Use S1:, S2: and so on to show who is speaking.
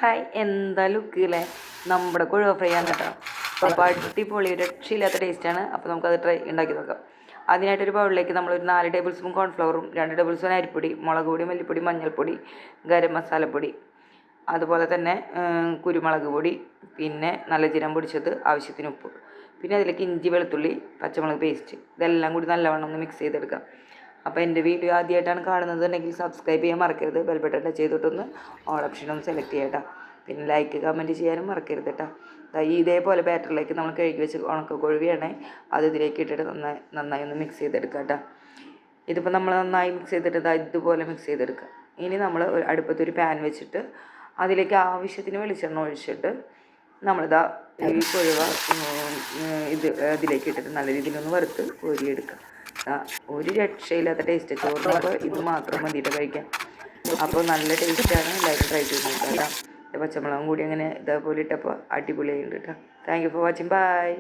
S1: Hi, എന്താ look അല്ലേ? നമ്മുടെ കൊഴുവ ഫ്രൈ ആണ് കേട്ടോ. അപ്പോൾ അടിപൊളി രക്ഷയില്ലാത്ത ടേസ്റ്റാണ്. അപ്പോൾ നമുക്കത് ഉണ്ടാക്കി നോക്കാം. അതിനായിട്ടൊരു ബൗളിലേക്ക് നമ്മളൊരു 4 ടേബിൾ സ്പൂൺ കോൺഫ്ലവറും 2 ടേബിൾ സ്പൂൺ അരിപ്പൊടി, മുളക് പൊടി, മല്ലിപ്പൊടി, മഞ്ഞൾപ്പൊടി, ഗരം മസാലപ്പൊടി, അതുപോലെ തന്നെ കുരുമുളക് പൊടി, പിന്നെ നല്ല ജീരകം പൊടിച്ചത്, ആവശ്യത്തിന് ഉപ്പ്, പിന്നെ അതിലേക്ക് ഇഞ്ചി, വെളുത്തുള്ളി, പച്ചമുളക് പേസ്റ്റ്, ഇതെല്ലാം കൂടി നല്ലവണ്ണം ഒന്ന് മിക്സ് ചെയ്തെടുക്കാം. അപ്പോൾ എൻ്റെ വീഡിയോ ആദ്യമായിട്ടാണ് കാണുന്നതെങ്കിൽ സബ്സ്ക്രൈബ് ചെയ്യാൻ മറക്കരുത്. ബെൽ ബട്ടൺ ടച്ച് ചെയ്തിട്ടൊന്ന് ഓൾ ഓപ്ഷൻ ഒന്ന് സെലക്ട് ചെയ്യട്ടോ. പിന്നെ ലൈക്ക് കമൻറ്റ് ചെയ്യാനും മറക്കരുത് കേട്ടോ. ഇതേപോലെ ബാറ്ററിലേക്ക് നമ്മൾ കഴുകി വെച്ച് ഉണക്ക കൊഴുവിയാണേ അത് ഇതിലേക്ക് ഇട്ടിട്ട് നന്നായി ഒന്ന് മിക്സ് ചെയ്തെടുക്കുക കേട്ടോ. ഇതിപ്പോൾ നമ്മൾ നന്നായി മിക്സ് ചെയ്തിട്ട് ഇതുപോലെ മിക്സ് ചെയ്തെടുക്കുക. ഇനി നമ്മൾ അടുപ്പത്തൊരു പാൻ വെച്ചിട്ട് അതിലേക്ക് ആവശ്യത്തിന് വെളിച്ചെണ്ണ ഒഴിച്ചിട്ട് നമ്മളിതാ ഈ കൊഴുവ അതിലേക്ക് ഇട്ടിട്ട് നല്ല രീതിയിലൊന്ന് വറുത്ത് കോരിയെടുക്കുക. ഒരു രക്ഷയില്ലാത്ത ടേസ്റ്റ്. ചോറിനൊക്കെ ഇത് മാത്രം മതിയിട്ട് കഴിക്കാം. അപ്പോൾ നല്ല ടേസ്റ്റാണ്. എല്ലാവരും ട്രൈ ചെയ്ത് നോക്കാം കേട്ടോ. പച്ചമുളകും കൂടി അങ്ങനെ ഇതേപോലെ ഇട്ടപ്പോൾ അടിപൊളിയായിട്ടുണ്ട് കേട്ടോ. Thank you for watching. By.